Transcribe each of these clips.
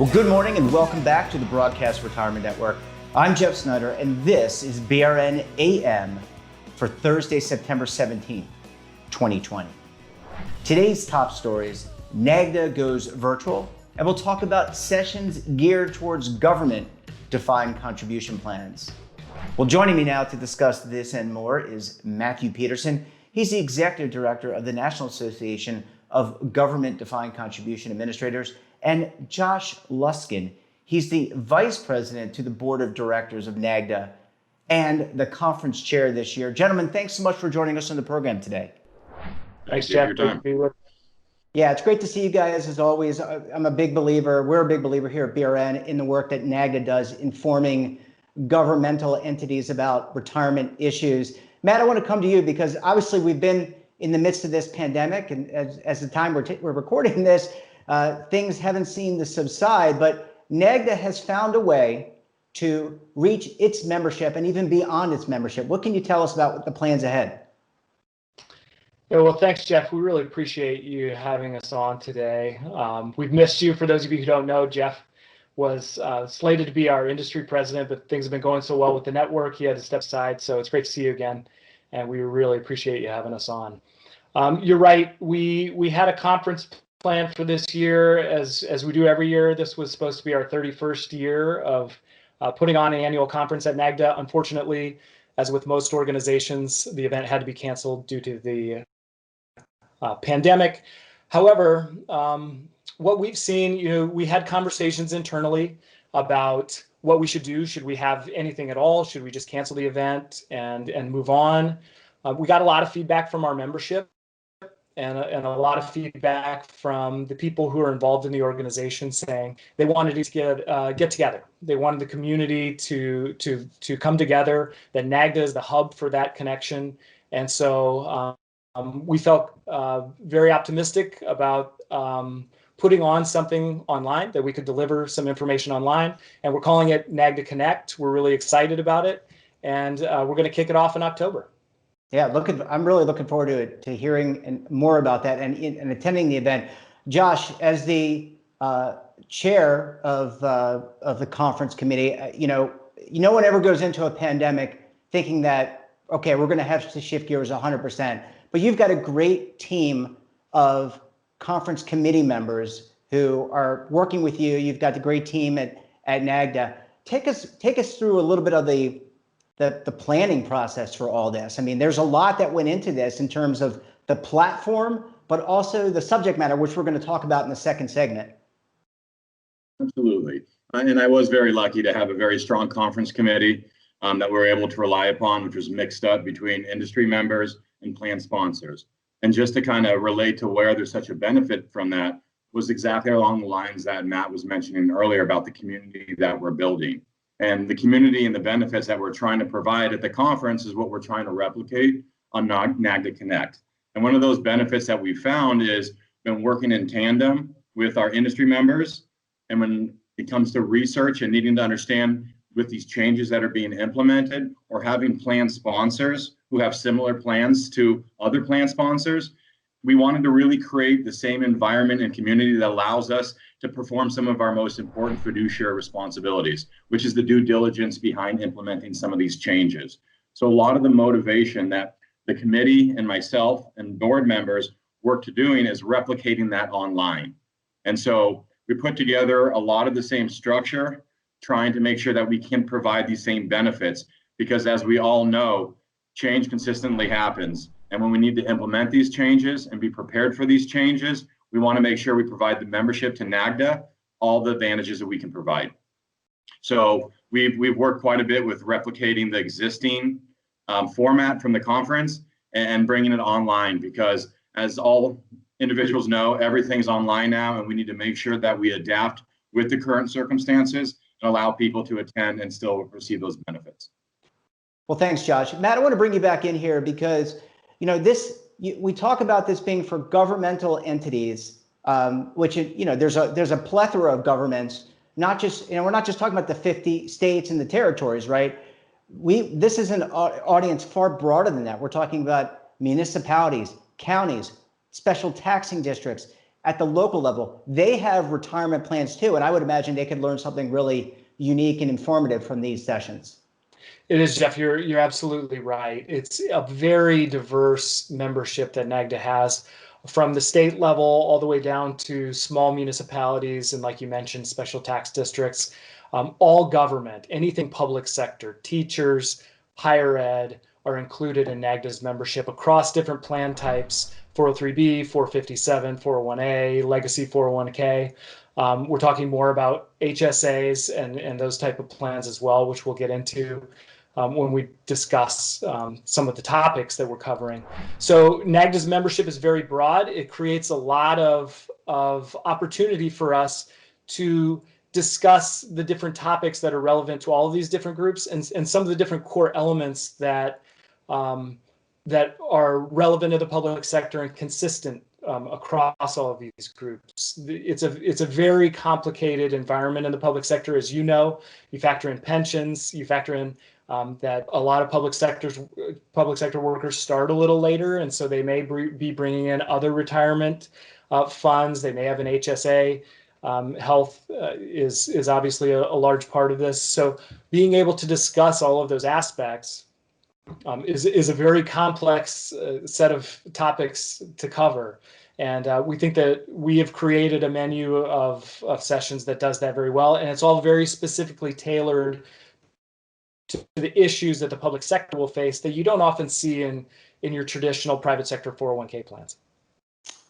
Well, good morning and welcome back to the Broadcast Retirement Network. I'm Jeff Snyder, and this is BRN AM for Thursday, September 17th, 2020. Today's top stories: NAGDCA goes virtual, and we'll talk about sessions geared towards government defined contribution plans. Well, joining me now to discuss this and more is Matthew Peterson. He's the Executive Director of the National Association of Government Defined Contribution Administrators, and Josh Luskin. He's the Vice President to the Board of Directors of NAGDCA and the conference chair this year. Gentlemen, thanks so much for joining us on the program today. Thanks, Jeff. Yeah, it's great to see you guys as always. We're a big believer here at BRN in the work that NAGDCA does informing governmental entities about retirement issues. Matt, I want to come to you because obviously we've been in the midst of this pandemic, and as the time we're recording this, things haven't seemed to subside, but NAGDCA has found a way to reach its membership and even beyond its membership. What can you tell us about the plans ahead? Yeah, well, thanks, Jeff. We really appreciate you having us on today. We've missed you. For those of you who don't know, Jeff was slated to be our industry president, but things have been going so well with the network, he had to step aside. So it's great to see you again, and we really appreciate you having us on. You're right. We had a conference planned for this year, as we do every year. This was supposed to be our 31st year of putting on an annual conference at NAGDCA. Unfortunately, as with most organizations, the event had to be canceled due to the pandemic. However, what we've seen, we had conversations internally about what we should do. Should we have anything at all? Should we just cancel the event and move on? We got a lot of feedback from our membership and a lot of feedback from the people who are involved in the organization saying they wanted to get together. They wanted the community to come together, that NAGDCA is the hub for that connection. And so we felt very optimistic about putting on something online, that we could deliver some information online, and we're calling it NAGDCA Connect. We're really excited about it, and we're going to kick it off in October. Yeah, I'm really looking forward to hearing more about that and attending the event. Josh, as the chair of the conference committee, no one ever goes into a pandemic thinking that, okay, we're going to have to shift gears 100%. But you've got a great team of conference committee members who are working with you. You've got the great team at NAGDCA. Take us through a little bit of the planning process for all this. I mean, there's a lot that went into this in terms of the platform, but also the subject matter, which we're going to talk about in the second segment. Absolutely. And I was very lucky to have a very strong conference committee that we were able to rely upon, which was mixed up between industry members and plan sponsors. And just to kind of relate to where there's such a benefit from that was exactly along the lines that Matt was mentioning earlier about the community that we're building. And the community and the benefits that we're trying to provide at the conference is what we're trying to replicate on NAGDCA Connect. And one of those benefits that we found is been working in tandem with our industry members. And when it comes to research and needing to understand with these changes that are being implemented, or having plan sponsors who have similar plans to other plan sponsors, we wanted to really create the same environment and community that allows us to perform some of our most important fiduciary responsibilities, which is the due diligence behind implementing some of these changes. So a lot of the motivation that the committee and myself and board members work to doing is replicating that online. And so we put together a lot of the same structure, trying to make sure that we can provide these same benefits, because as we all know, change consistently happens. And when we need to implement these changes and be prepared for these changes, we want to make sure we provide the membership to NAGDCA all the advantages that we can provide. So we've worked quite a bit with replicating the existing format from the conference and bringing it online, because as all individuals know, everything's online now, and we need to make sure that we adapt with the current circumstances and allow people to attend and still receive those benefits. Well, thanks, Josh. Matt, I want to bring you back in here because, we talk about this being for governmental entities, which, there's a plethora of governments, not just, we're not just talking about the 50 states and the territories, right? This is an audience far broader than that. We're talking about municipalities, counties, special taxing districts, at the local level, they have retirement plans too. And I would imagine they could learn something really unique and informative from these sessions. It is, Jeff. You're absolutely right. It's a very diverse membership that NAGDA has, from the state level all the way down to small municipalities and, like you mentioned, special tax districts. All government, anything public sector, teachers, higher ed are included in NAGDA's membership across different plan types: 403B, 457, 401A, legacy 401K. We're talking more about HSAs and those type of plans as well, which we'll get into when we discuss some of the topics that we're covering. So NAGDA's membership is very broad. It creates a lot of opportunity for us to discuss the different topics that are relevant to all of these different groups, and some of the different core elements that that are relevant to the public sector and consistent across all of these groups. It's a very complicated environment in the public sector, as you know. You factor in pensions, you factor in that a lot of public sector workers start a little later, and so they may be bringing in other retirement funds. They may have an HSA. Health is obviously a large part of this. So being able to discuss all of those aspects is a very complex set of topics to cover. And we think that we have created a menu of sessions that does that very well. And it's all very specifically tailored to the issues that the public sector will face that you don't often see in your traditional private sector 401k plans.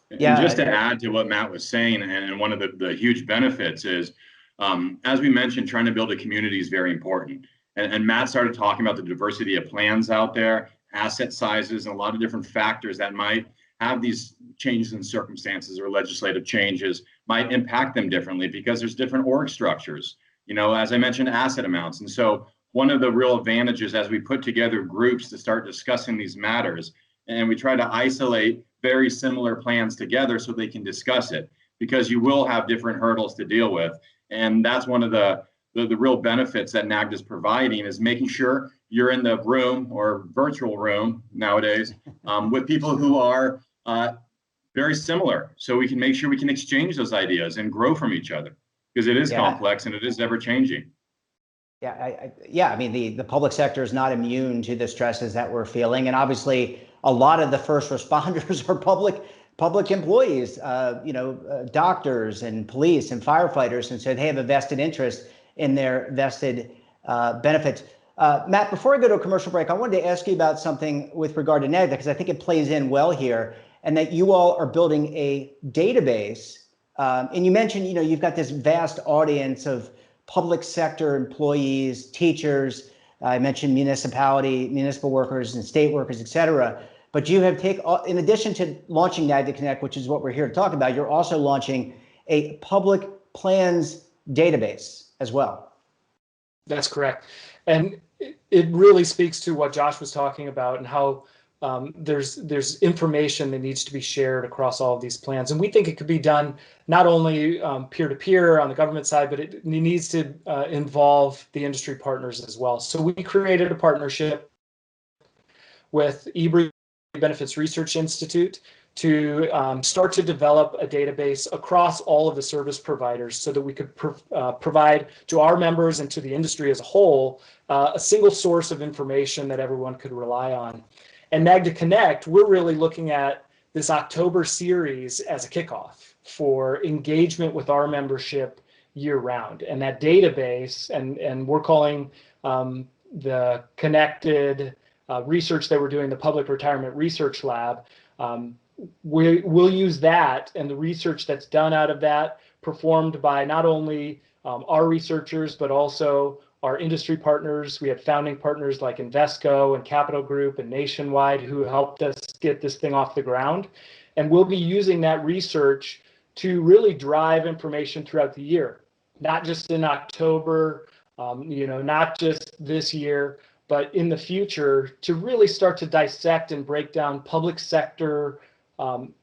Yeah, and just to add to what Matt was saying, and one of the huge benefits is, as we mentioned, trying to build a community is very important. And Matt started talking about the diversity of plans out there, asset sizes, and a lot of different factors that might have these changes in circumstances or legislative changes might impact them differently because there's different org structures, as I mentioned, asset amounts. And so one of the real advantages as we put together groups to start discussing these matters, and we try to isolate very similar plans together so they can discuss it, because you will have different hurdles to deal with. And that's one of the real benefits that NAGDA is providing, is making sure you're in the room or virtual room nowadays with people who are very similar, so we can make sure we can exchange those ideas and grow from each other, because it is complex and it is ever changing. I mean, the public sector is not immune to the stresses that we're feeling. And obviously, a lot of the first responders are public employees, doctors and police and firefighters. And so they have a vested interest in their vested benefits. Matt, before I go to a commercial break, I wanted to ask you about something with regard to NAGDA, because I think it plays in well here, and that you all are building a database. And you mentioned, you've got this vast audience of public sector employees, teachers. I mentioned municipal workers and state workers, et cetera. But you have in addition to launching NAGDA Connect, which is what we're here to talk about, you're also launching a public plans database as well. That's correct. And it really speaks to what Josh was talking about, and how there's information that needs to be shared across all of these plans. And we think it could be done not only peer-to-peer on the government side, but it needs to involve the industry partners as well. So we created a partnership with eBree Benefits Research Institute to start to develop a database across all of the service providers, so that we could provide to our members and to the industry as a whole a single source of information that everyone could rely on. And NAGDA Connect, we're really looking at this October series as a kickoff for engagement with our membership year round. And that database, and we're calling the connected research that we're doing, the Public Retirement Research Lab. We'll use that and the research that's done out of that, performed by not only our researchers, but also our industry partners. We had founding partners like Invesco and Capital Group and Nationwide, who helped us get this thing off the ground. And we'll be using that research to really drive information throughout the year, not just in October, not just this year, but in the future, to really start to dissect and break down public sector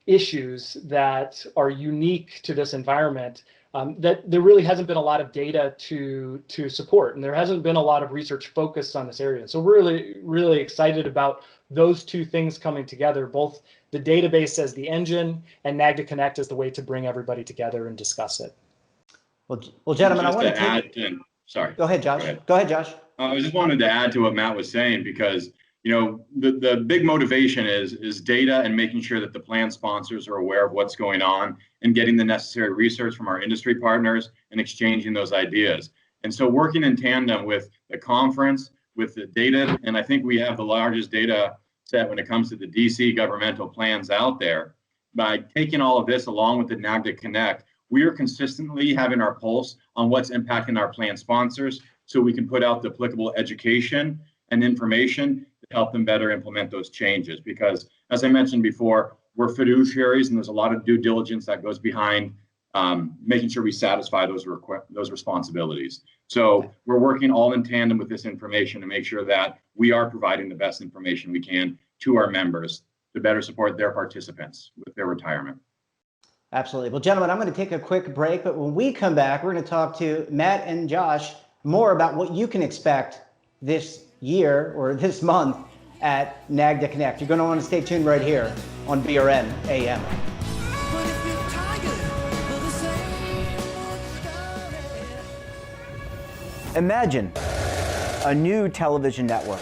issues that are unique to this environment, that there really hasn't been a lot of data to support, and there hasn't been a lot of research focused on this area. So we're really excited about those two things coming together, both the database as the engine and NAGDA Connect as the way to bring everybody together and discuss it. Well, gentlemen, I Just want to add, sorry. Go ahead, Josh. Go ahead, Josh. I just wanted to add to what Matt was saying, because the big motivation is data and making sure that the plan sponsors are aware of what's going on and getting the necessary research from our industry partners and exchanging those ideas. And so working in tandem with the conference, with the data, and I think we have the largest data set when it comes to the DC governmental plans out there. By taking all of this along with the NAGDA Connect, we are consistently having our pulse on what's impacting our plan sponsors, so we can put out the applicable education and information to help them better implement those changes. Because as I mentioned before, we're fiduciaries, and there's a lot of due diligence that goes behind making sure we satisfy those responsibilities. So we're working all in tandem with this information to make sure that we are providing the best information we can to our members to better support their participants with their retirement. Absolutely. Well, gentlemen, I'm going to take a quick break, but when we come back, we're going to talk to Matt and Josh more about what you can expect this year or this month at NAGDA Connect. You're going to want to stay tuned right here on BRN AM. Imagine a new television network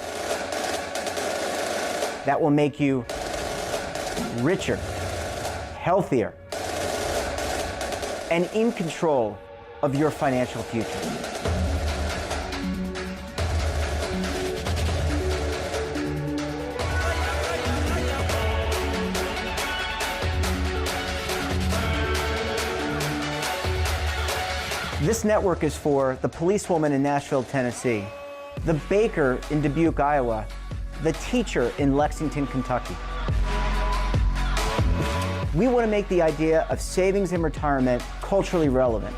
that will make you richer, healthier, and in control of your financial future. This network is for the policewoman in Nashville, Tennessee, the baker in Dubuque, Iowa, the teacher in Lexington, Kentucky. We want to make the idea of savings and retirement culturally relevant.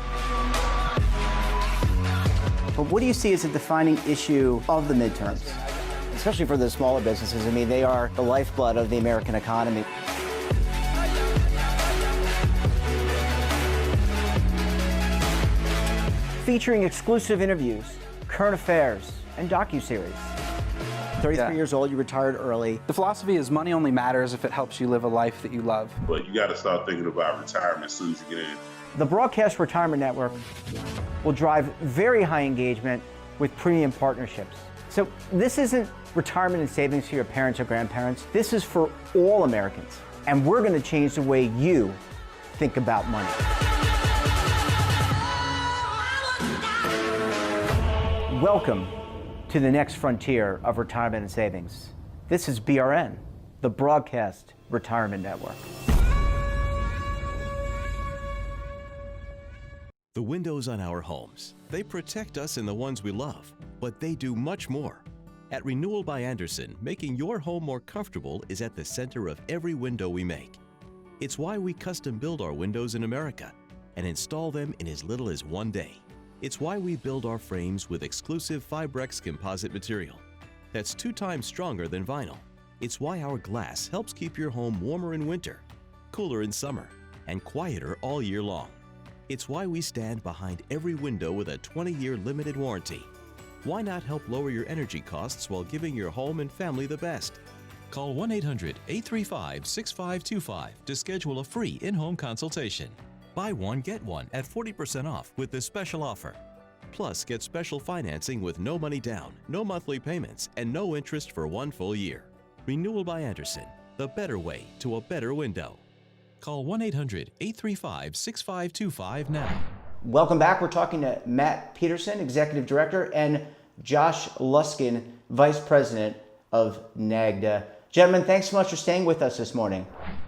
But what do you see as a defining issue of the midterms? Especially for the smaller businesses. I mean, they are the lifeblood of the American economy. Featuring exclusive interviews, current affairs, and docuseries. 33 years old, you retired early. The philosophy is money only matters if it helps you live a life that you love. But you got to start thinking about retirement as soon as you get in. The Broadcast Retirement Network will drive very high engagement with premium partnerships. So this isn't retirement and savings for your parents or grandparents. This is for all Americans. And we're going to change the way you think about money. Welcome to the next frontier of retirement and savings. This is BRN, the Broadcast Retirement Network. The windows on our homes, they protect us and the ones we love, but they do much more. At Renewal by Andersen, making your home more comfortable is at the center of every window we make. It's why we custom build our windows in America and install them in as little as 1 day. It's why we build our frames with exclusive Fibrex composite material that's 2 times stronger than vinyl. It's why our glass helps keep your home warmer in winter, cooler in summer, and quieter all year long. It's why we stand behind every window with a 20-year limited warranty. Why not help lower your energy costs while giving your home and family the best? Call 1-800-835-6525 to schedule a free in-home consultation. Buy one, get one at 40% off with this special offer. Plus, get special financing with no money down, no monthly payments, and no interest for 1 full year. Renewal by Andersen, the better way to a better window. Call 1-800-835-6525 now. Welcome back. We're talking to Matt Peterson, Executive Director, and Josh Luskin, Vice President of NAGDA. Gentlemen, thanks so much for staying with us this morning.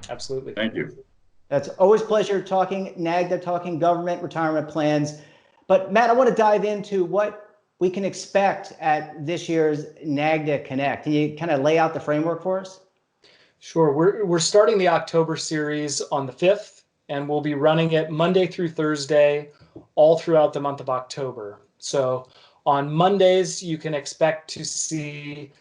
Absolutely. Thank you. It's always a pleasure talking NAGDA, talking government retirement plans. But Matt, I want to dive into what we can expect at this year's NAGDA Connect. Can you kind of lay out the framework for us? Sure. We're starting the October series on the 5th, and we'll be running it Monday through Thursday, all throughout the month of October. So on Mondays, you can expect to see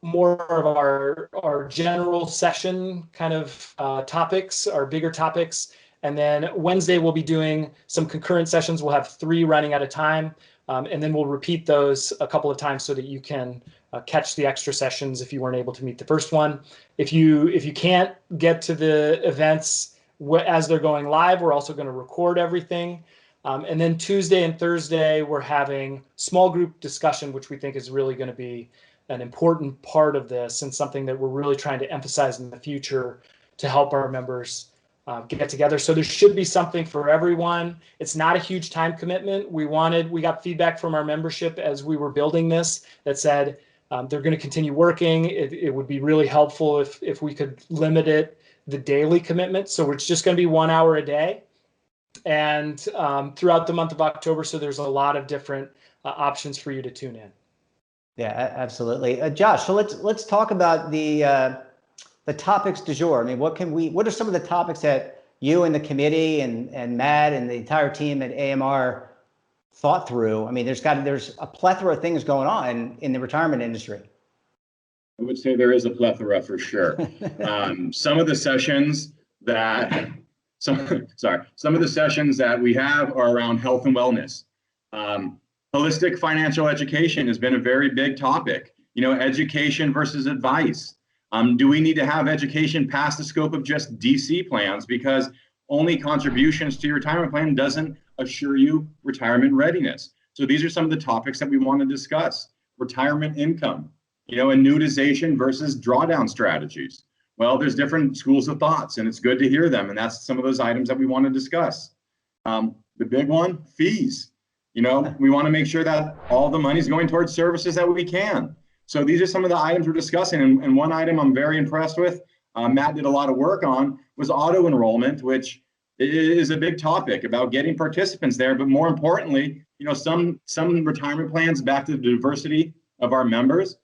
more of our general session kind of topics, our bigger topics. And then Wednesday, we'll be doing some concurrent sessions. We'll have 3 running at a time. And then we'll repeat those a couple of times so that you can catch the extra sessions if you weren't able to meet the first one. If you can't get to the events as they're going live, we're also going to record everything. And then Tuesday and Thursday, we're having small group discussion, which we think is really going to be an important part of this and something that we're really trying to emphasize in the future to help our members get together. So there should be something for everyone. It's not a huge time commitment. We got feedback from our membership as we were building this that said they're going to continue working. It would be really helpful if we could limit the daily commitment. So it's just going to be 1 hour a day and throughout the month of October. So there's a lot of different options for you to tune in. Yeah, absolutely. Josh, so let's talk about the topics du jour. I mean, what are some of the topics that you and the committee and Matt and the entire team at AMR thought through? I mean, there's a plethora of things going on in the retirement industry. I would say there is a plethora for sure. Some of the sessions that we have are around health and wellness. Holistic financial education has been a very big topic. Education versus advice. Do we need to have education past the scope of just DC plans, because only contributions to your retirement plan doesn't assure you retirement readiness? So these are some of the topics that we want to discuss. Retirement income, annuitization versus drawdown strategies. Well, there's different schools of thoughts, and it's good to hear them. And that's some of those items that we want to discuss. The big one, fees. We want to make sure that all the money is going towards services that we can. So these are some of the items we're discussing. And one item I'm very impressed with, Matt did a lot of work on, was auto enrollment, which is a big topic about getting participants there. But more importantly, some retirement plans, back to the diversity of our members,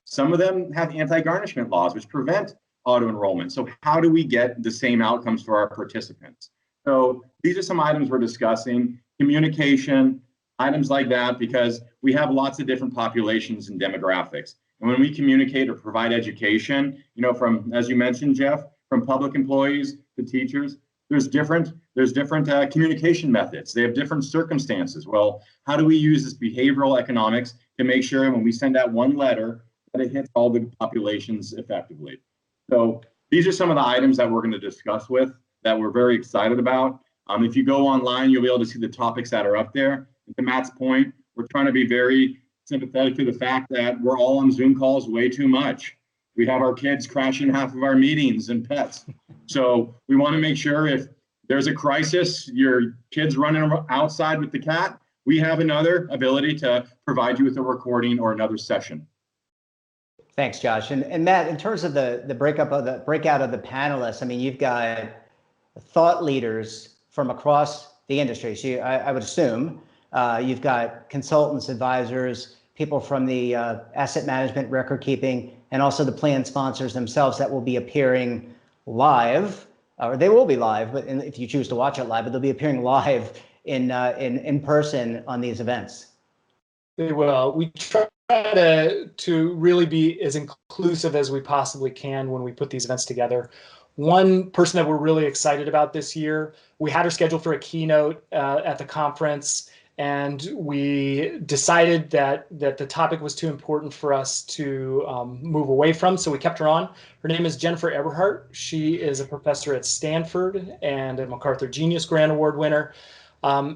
some of them have anti-garnishment laws which prevent auto enrollment. So how do we get the same outcomes for our participants? So these are some items we're discussing. Communication, items like that, because we have lots of different populations and demographics. And when we communicate or provide education, from, as you mentioned, Jeff, from public employees to teachers, there's different communication methods. They have different circumstances. Well, how do we use this behavioral economics to make sure when we send out one letter that it hits all the populations effectively? So these are some of the items that we're going to discuss that we're very excited about. If you go online, you'll be able to see the topics that are up there. And to Matt's point, we're trying to be very sympathetic to the fact that we're all on Zoom calls way too much. We have our kids crashing half of our meetings and pets. So we want to make sure if there's a crisis, your kid's running outside with the cat, we have another ability to provide you with a recording or another session. Thanks, Josh. And Matt, in terms of the breakout of the panelists, I mean, you've got thought leaders from across the industry. So I would assume you've got consultants, advisors, people from the asset management, record keeping, and also the plan sponsors themselves that will be appearing live, or they will be live, but if you choose to watch it live, but they'll be appearing live in person on these events. They will. We try to really be as inclusive as we possibly can when we put these events together. One person that we're really excited about this year, we had her scheduled for a keynote at the conference, and we decided that the topic was too important for us to move away from, so we kept her on. Her name is Jennifer Eberhardt. She is a professor at Stanford and a MacArthur Genius Grant Award winner.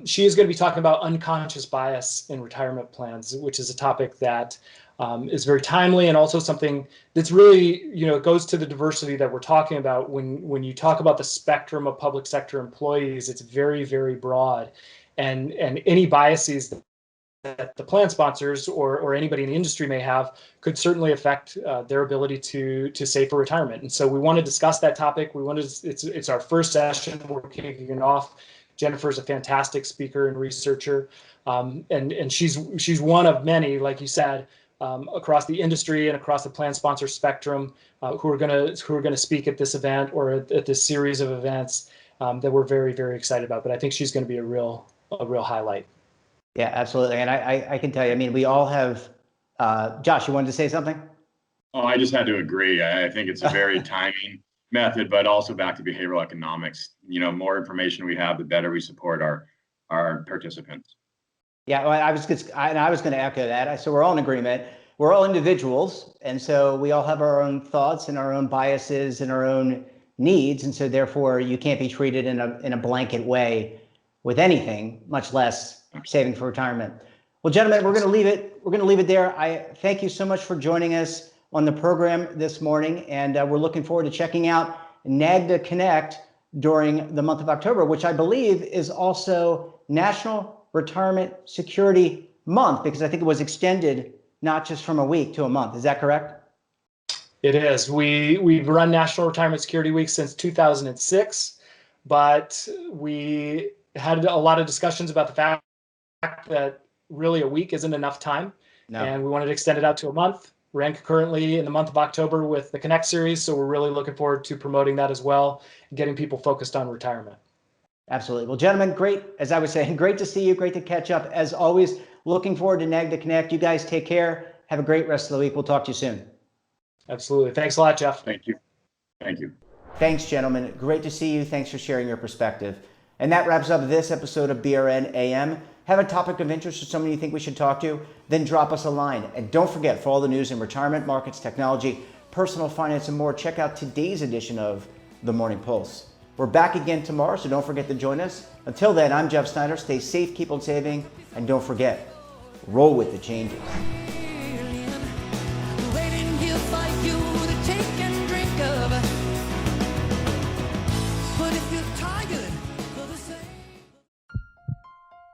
She is going to be talking about unconscious bias in retirement plans, which is a topic that is very timely and also something that's really, it goes to the diversity that we're talking about. When you talk about the spectrum of public sector employees, it's very, very broad. And any biases that the plan sponsors or anybody in the industry may have could certainly affect their ability to save for retirement. And so we want to discuss that topic. It's our first session. We're kicking it off. Jennifer's a fantastic speaker and researcher, and she's one of many, like you said, across the industry and across the plan sponsor spectrum who are going to speak at this event or at this series of events that we're very, very excited about. But I think she's going to be a real highlight. Yeah, absolutely. And I can tell you, I mean, we all have. Josh, you wanted to say something? Oh, I just had to agree. I think it's a very timing method, but also back to behavioral economics. More information we have, the better we support our participants. Yeah, well, I was going to echo that. So we're all in agreement. We're all individuals, and so we all have our own thoughts and our own biases and our own needs, and so therefore you can't be treated in a blanket way with anything, much less saving for retirement. Well, gentlemen, we're going to leave it. We're going to leave it there. I thank you so much for joining us on the program this morning, and we're looking forward to checking out NAGDA Connect during the month of October, which I believe is also National Retirement Security Month, because I think it was extended not just from a week to a month. Is that correct? It is. We've run National Retirement Security Week since 2006, but we had a lot of discussions about the fact that really a week isn't enough time. No. And we wanted to extend it out to a month. We're currently in the month of October with the Connect series, so we're really looking forward to promoting that as well and getting people focused on retirement. Absolutely. Well, gentlemen, great. As I was saying, great to see you. Great to catch up. As always, looking forward to NAGDA Connect. You guys take care. Have a great rest of the week. We'll talk to you soon. Absolutely. Thanks a lot, Jeff. Thank you. Thank you. Thanks, gentlemen. Great to see you. Thanks for sharing your perspective. And that wraps up this episode of BRN AM. Have a topic of interest or someone you think we should talk to? Then drop us a line. And don't forget, for all the news in retirement, markets, technology, personal finance, and more, check out today's edition of The Morning Pulse. We're back again tomorrow, so don't forget to join us. Until then, I'm Jeff Snyder. Stay safe, keep on saving, and don't forget, roll with the changes.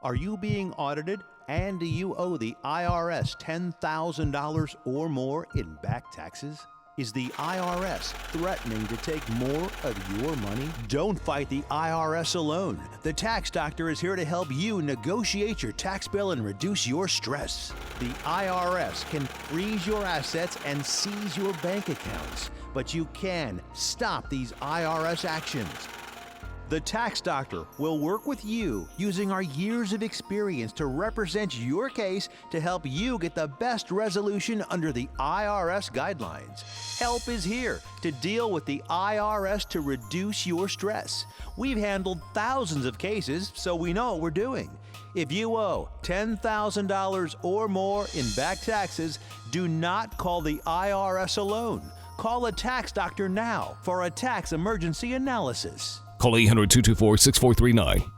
Are you being audited and do you owe the IRS $10,000 or more in back taxes? Is the IRS threatening to take more of your money? Don't fight the IRS alone. The Tax Doctor is here to help you negotiate your tax bill and reduce your stress. The IRS can freeze your assets and seize your bank accounts, but you can stop these IRS actions. The Tax Doctor will work with you using our years of experience to represent your case to help you get the best resolution under the IRS guidelines. Help is here to deal with the IRS to reduce your stress. We've handled thousands of cases, so we know what we're doing. If you owe $10,000 or more in back taxes, do not call the IRS alone. Call a Tax Doctor now for a tax emergency analysis. Call 800-224-6439.